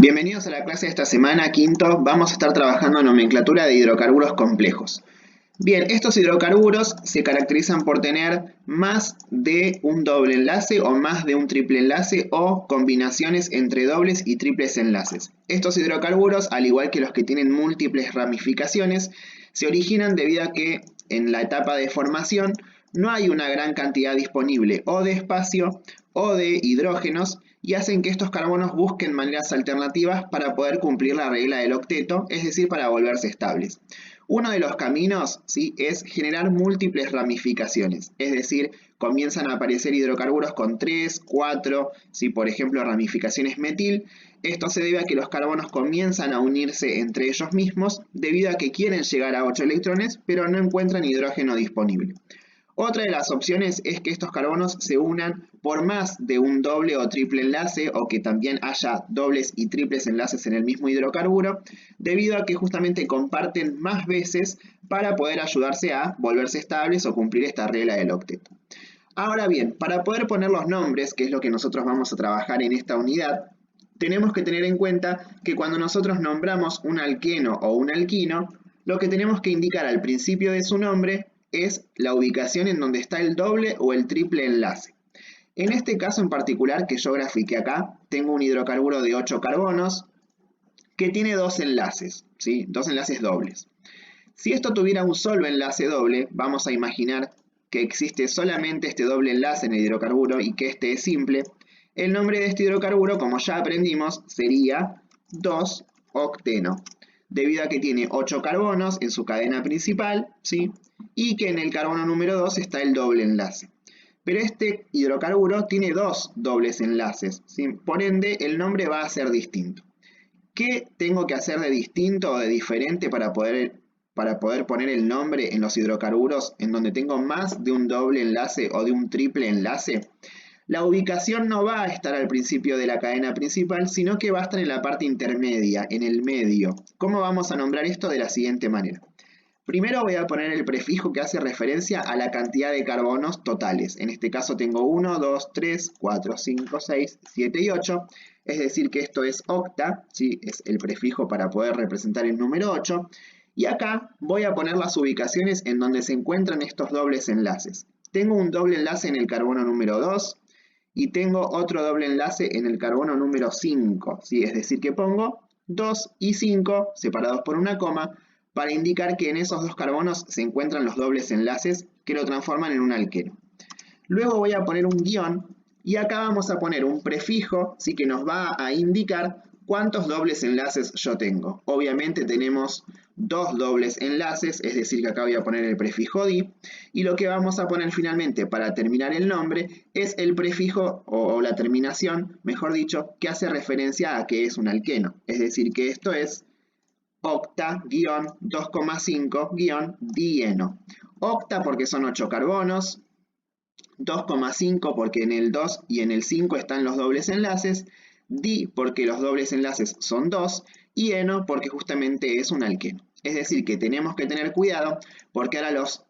Bienvenidos a la clase de esta semana, quinto. Vamos a estar trabajando en nomenclatura de hidrocarburos complejos. Bien, estos hidrocarburos se caracterizan por tener más de un doble enlace o más de un triple enlace o combinaciones entre dobles y triples enlaces. Estos hidrocarburos, al igual que los que tienen múltiples ramificaciones, se originan debido a que en la etapa de formación no hay una gran cantidad disponible o de espacio o de hidrógenos y hacen que estos carbonos busquen maneras alternativas para poder cumplir la regla del octeto, es decir, para volverse estables. Uno de los caminos, ¿sí?, es generar múltiples ramificaciones, es decir, comienzan a aparecer hidrocarburos con 3, 4, ¿sí?, por ejemplo, ramificaciones metil. Esto se debe a que los carbonos comienzan a unirse entre ellos mismos debido a que quieren llegar a 8 electrones, pero no encuentran hidrógeno disponible. Otra de las opciones es que estos carbonos se unan por más de un doble o triple enlace o que también haya dobles y triples enlaces en el mismo hidrocarburo, debido a que justamente comparten más veces para poder ayudarse a volverse estables o cumplir esta regla del octeto. Ahora bien, para poder poner los nombres, que es lo que nosotros vamos a trabajar en esta unidad, tenemos que tener en cuenta que cuando nosotros nombramos un alqueno o un alquino, lo que tenemos que indicar al principio de su nombre es la ubicación en donde está el doble o el triple enlace. En este caso en particular que yo grafiqué acá, tengo un hidrocarburo de 8 carbonos que tiene dos enlaces, ¿sí?, dos enlaces dobles. Si esto tuviera un solo enlace doble, vamos a imaginar que existe solamente este doble enlace en el hidrocarburo y que este es simple. El nombre de este hidrocarburo, como ya aprendimos, sería 2-octeno, debido a que tiene 8 carbonos en su cadena principal, ¿sí?, y que en el carbono número 2 está el doble enlace. Pero este hidrocarburo tiene dos dobles enlaces, ¿sí?, por ende el nombre va a ser distinto. ¿Qué tengo que hacer de distinto o de diferente para poder poner el nombre en los hidrocarburos en donde tengo más de un doble enlace o de un triple enlace? La ubicación no va a estar al principio de la cadena principal, sino que va a estar en la parte intermedia, en el medio. ¿Cómo vamos a nombrar esto? De la siguiente manera. Primero voy a poner el prefijo que hace referencia a la cantidad de carbonos totales. En este caso tengo 1, 2, 3, 4, 5, 6, 7 y 8. Es decir que esto es octa, ¿sí?, es el prefijo para poder representar el número 8. Y acá voy a poner las ubicaciones en donde se encuentran estos dobles enlaces. Tengo un doble enlace en el carbono número 2 y tengo otro doble enlace en el carbono número 5. ¿Sí? Es decir que pongo 2 y 5 separados por una coma, para indicar que en esos dos carbonos se encuentran los dobles enlaces que lo transforman en un alqueno. Luego voy a poner un guión y acá vamos a poner un prefijo, ¿sí?, que nos va a indicar cuántos dobles enlaces yo tengo. Obviamente tenemos dos dobles enlaces, es decir que acá voy a poner el prefijo di, y lo que vamos a poner finalmente para terminar el nombre es el prefijo o la terminación, mejor dicho, que hace referencia a que es un alqueno. Es decir que esto es octa-2,5-dieno. Octa porque son 8 carbonos, 2,5 porque en el 2 y en el 5 están los dobles enlaces, di porque los dobles enlaces son 2 y eno porque justamente es un alqueno. Es decir que tenemos que tener cuidado porque ahora los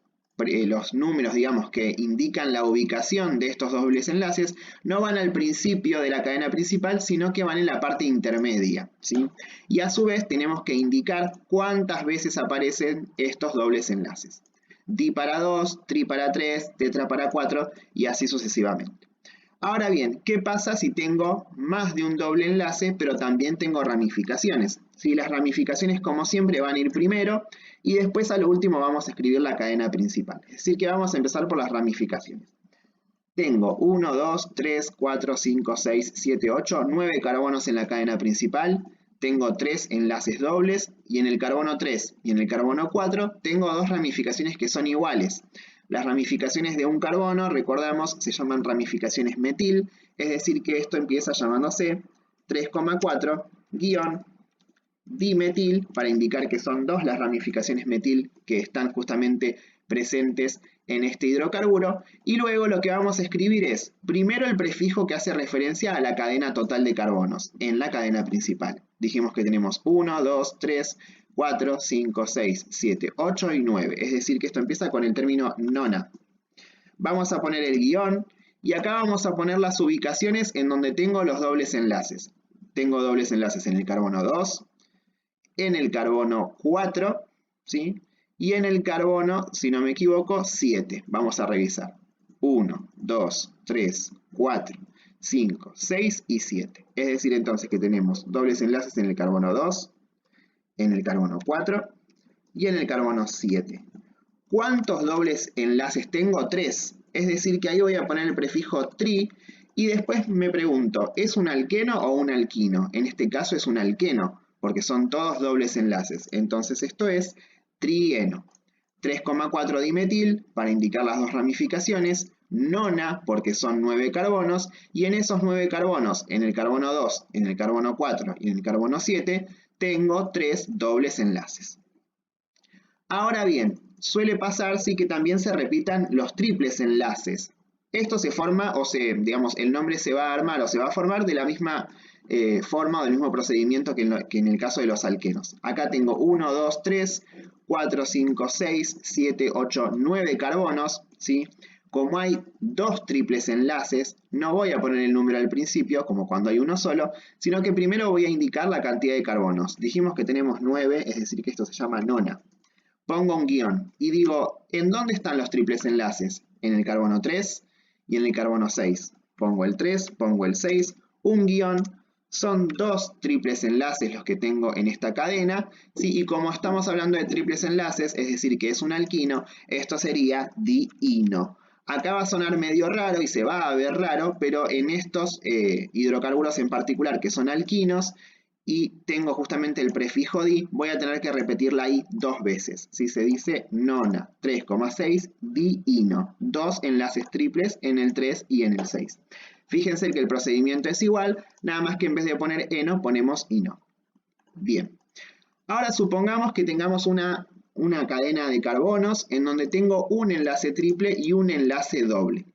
números, digamos, que indican la ubicación de estos dobles enlaces no van al principio de la cadena principal, sino que van en la parte intermedia, ¿sí? Y a su vez tenemos que indicar cuántas veces aparecen estos dobles enlaces. Di para 2, tri para 3, tetra para 4 y así sucesivamente. Ahora bien, ¿qué pasa si tengo más de un doble enlace, pero también tengo ramificaciones? ¿Sí? Las ramificaciones, como siempre, van a ir primero y después a lo último vamos a escribir la cadena principal. Es decir que vamos a empezar por las ramificaciones. Tengo 1, 2, 3, 4, 5, 6, 7, 8, 9 carbonos en la cadena principal. Tengo 3 enlaces dobles y en el carbono 3 y en el carbono 4 tengo dos ramificaciones que son iguales. Las ramificaciones de un carbono, recordamos, se llaman ramificaciones metil, es decir que esto empieza llamándose 3,4-dimetil para indicar que son dos las ramificaciones metil que están justamente presentes en este hidrocarburo, y luego lo que vamos a escribir es primero el prefijo que hace referencia a la cadena total de carbonos en la cadena principal. Dijimos que tenemos 1, 2, 3, 4, 5, 6, 7, 8 y 9, es decir que esto empieza con el término nona. Vamos a poner el guión y acá vamos a poner las ubicaciones en donde tengo los dobles enlaces. tengo dobles enlaces en el carbono 2, en el carbono 4, ¿sí? Y en el carbono, si no me equivoco, 7. Vamos a revisar. 1, 2, 3, 4, 5, 6 y 7. Es decir, entonces que tenemos dobles enlaces en el carbono 2, en el carbono 4 y en el carbono 7. ¿Cuántos dobles enlaces tengo? 3. Es decir, que ahí voy a poner el prefijo tri y después me pregunto, ¿es un alqueno o un alquino? En este caso es un alqueno, porque son todos dobles enlaces. Entonces esto es trieno. 3,4 dimetil para indicar las dos ramificaciones, nona porque son 9 carbonos, y en esos 9 carbonos, en el carbono 2, en el carbono 4 y en el carbono 7, tengo 3 dobles enlaces. Ahora bien, suele pasar sí que también se repitan los triples enlaces. Esto se forma, digamos, el nombre se va a armar o se va a formar de la misma forma o del mismo procedimiento que en el caso de los alquenos. Acá tengo 1, 2, 3, 4, 5, 6, 7, 8, 9 carbonos, ¿sí? Como hay dos triples enlaces, no voy a poner el número al principio, como cuando hay uno solo, sino que primero voy a indicar la cantidad de carbonos. Dijimos que tenemos 9, es decir que esto se llama nona. Pongo un guión y digo, ¿en dónde están los triples enlaces? En el carbono 3 y en el carbono 6. Pongo el 3, pongo el 6, un guión. Son dos triples enlaces los que tengo en esta cadena, ¿sí? Y como estamos hablando de triples enlaces, es decir, que es un alquino, esto sería diino. Acá va a sonar medio raro y se va a ver raro, pero en estos hidrocarburos en particular que son alquinos, y tengo justamente el prefijo di, voy a tener que repetir la i dos veces. Si se dice nona, 3,6, diino. Dos enlaces triples en el 3 y en el 6. Fíjense que el procedimiento es igual, nada más que en vez de poner eno, ponemos ino. Bien. Ahora supongamos que tengamos una cadena de carbonos en donde tengo un enlace triple y un enlace doble.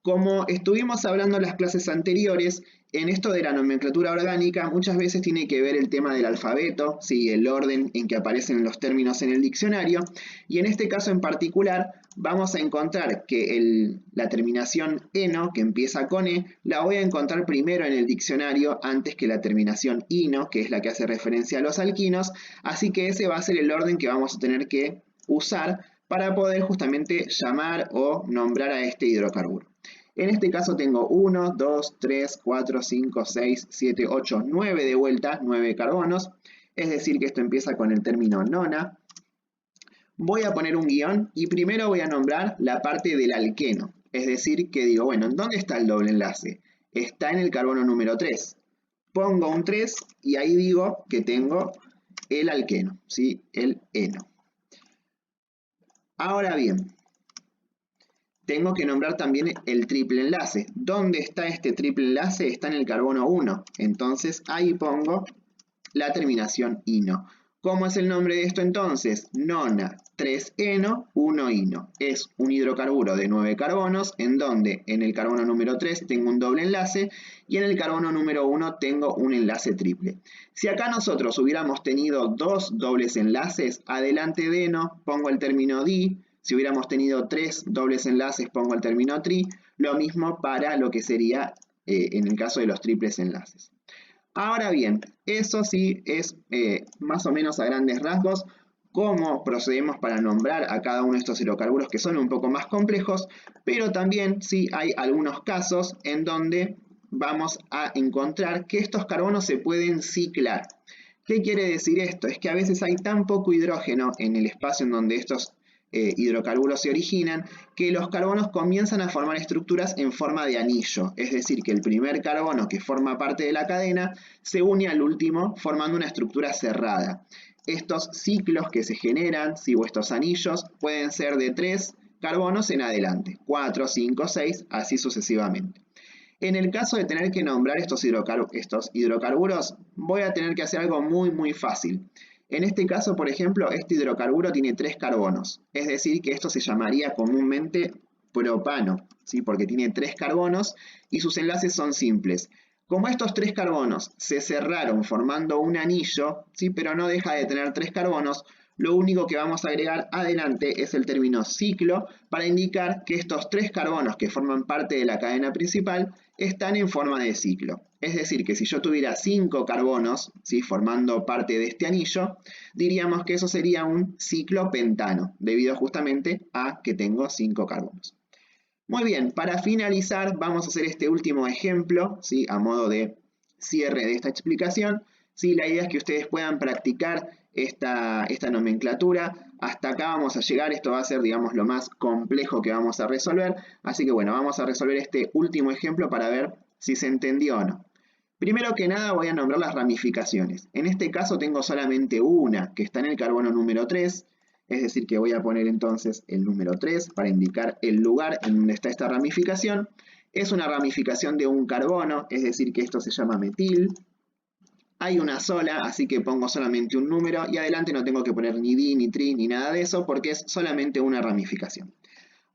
Como estuvimos hablando en las clases anteriores, en esto de la nomenclatura orgánica muchas veces tiene que ver el tema del alfabeto, ¿sí? El orden en que aparecen los términos en el diccionario, y en este caso en particular vamos a encontrar que la terminación eno, que empieza con e, la voy a encontrar primero en el diccionario antes que la terminación ino, que es la que hace referencia a los alquinos, así que ese va a ser el orden que vamos a tener que usar para poder justamente llamar o nombrar a este hidrocarburo. En este caso tengo 1, 2, 3, 4, 5, 6, 7, 8, 9 de vuelta, 9 carbonos. Es decir que esto empieza con el término nona. Voy a poner un guión y primero voy a nombrar la parte del alqueno. Es decir que digo, bueno, ¿dónde está el doble enlace? Está en el carbono número 3. Pongo un 3 y ahí digo que tengo el alqueno, ¿sí? El eno. Ahora bien, tengo que nombrar también el triple enlace. ¿Dónde está este triple enlace? Está en el carbono 1. Entonces ahí pongo la terminación ino. ¿Cómo es el nombre de esto entonces? Nona, 3-eno, 1-ino. Es un hidrocarburo de 9 carbonos, en donde en el carbono número 3 tengo un doble enlace y en el carbono número 1 tengo un enlace triple. Si acá nosotros hubiéramos tenido dos dobles enlaces, adelante de eno pongo el término di. Si hubiéramos tenido 3 dobles enlaces, pongo el término tri. Lo mismo para lo que sería en el caso de los triples enlaces. Ahora bien, eso sí es más o menos a grandes rasgos cómo procedemos para nombrar a cada uno de estos hidrocarburos que son un poco más complejos, pero también sí hay algunos casos en donde vamos a encontrar que estos carbonos se pueden ciclar. ¿Qué quiere decir esto? Es que a veces hay tan poco hidrógeno en el espacio en donde estos hidrocarburos se originan, que los carbonos comienzan a formar estructuras en forma de anillo, es decir, que el primer carbono que forma parte de la cadena se une al último formando una estructura cerrada. Estos ciclos que se generan, o estos anillos, pueden ser de 3 carbonos en adelante, 4, 5, 6, así sucesivamente. En el caso de tener que nombrar estos hidrocarburos, voy a tener que hacer algo muy fácil. En este caso, por ejemplo, este hidrocarburo tiene 3 carbonos, es decir, que esto se llamaría comúnmente propano, ¿sí? Porque tiene 3 carbonos y sus enlaces son simples. Como estos 3 carbonos se cerraron formando un anillo, ¿sí? Pero no deja de tener 3 carbonos, lo único que vamos a agregar adelante es el término ciclo para indicar que estos 3 carbonos que forman parte de la cadena principal están en forma de ciclo. Es decir, que si yo tuviera 5 carbonos, ¿sí?, formando parte de este anillo, diríamos que eso sería un ciclopentano, debido justamente a que tengo 5 carbonos. Muy bien, para finalizar vamos a hacer este último ejemplo, ¿sí?, a modo de cierre de esta explicación. Sí, la idea es que ustedes puedan practicar esta nomenclatura. Hasta acá vamos a llegar, esto va a ser, digamos, lo más complejo que vamos a resolver. Así que bueno, vamos a resolver este último ejemplo para ver si se entendió o no. Primero que nada voy a nombrar las ramificaciones. En este caso tengo solamente una, que está en el carbono número 3, es decir que voy a poner entonces el número 3 para indicar el lugar en donde está esta ramificación. Es una ramificación de un carbono, es decir que esto se llama metil. Hay una sola, así que pongo solamente un número y adelante no tengo que poner ni di, ni tri, ni nada de eso porque es solamente una ramificación.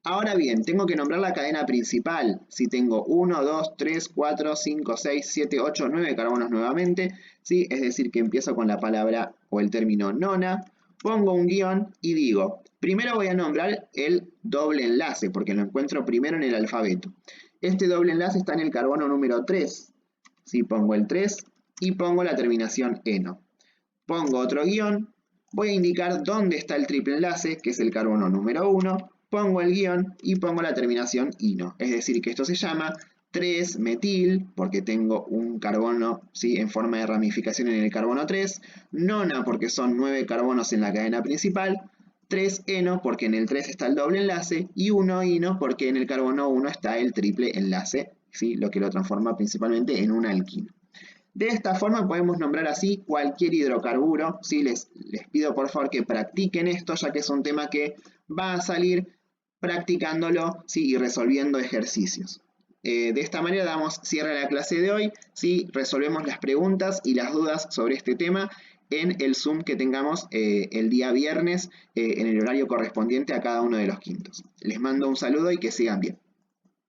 Ahora bien, tengo que nombrar la cadena principal. Si tengo 1, 2, 3, 4, 5, 6, 7, 8, 9 carbonos nuevamente, ¿sí? Es decir que empiezo con la palabra o el término nona, pongo un guión y digo, primero voy a nombrar el doble enlace porque lo encuentro primero en el alfabeto. Este doble enlace está en el carbono número 3. ¿Sí? Pongo el 3 y pongo la terminación eno. Pongo otro guión, voy a indicar dónde está el triple enlace, que es el carbono número 1, pongo el guión y pongo la terminación ino. Es decir, que esto se llama 3-metil, porque tengo un carbono, ¿sí?, en forma de ramificación en el carbono 3, nona porque son 9 carbonos en la cadena principal, 3-eno porque en el 3 está el doble enlace y 1-ino porque en el carbono 1 está el triple enlace, ¿sí?, lo que lo transforma principalmente en un alquino. De esta forma podemos nombrar así cualquier hidrocarburo, ¿sí? Les pido por favor que practiquen esto, ya que es un tema que va a salir practicándolo, ¿sí?, y resolviendo ejercicios. De esta manera damos cierre a la clase de hoy, ¿sí? Resolvemos las preguntas y las dudas sobre este tema en el Zoom que tengamos el día viernes en el horario correspondiente a cada uno de los quintos. Les mando un saludo y que sigan bien.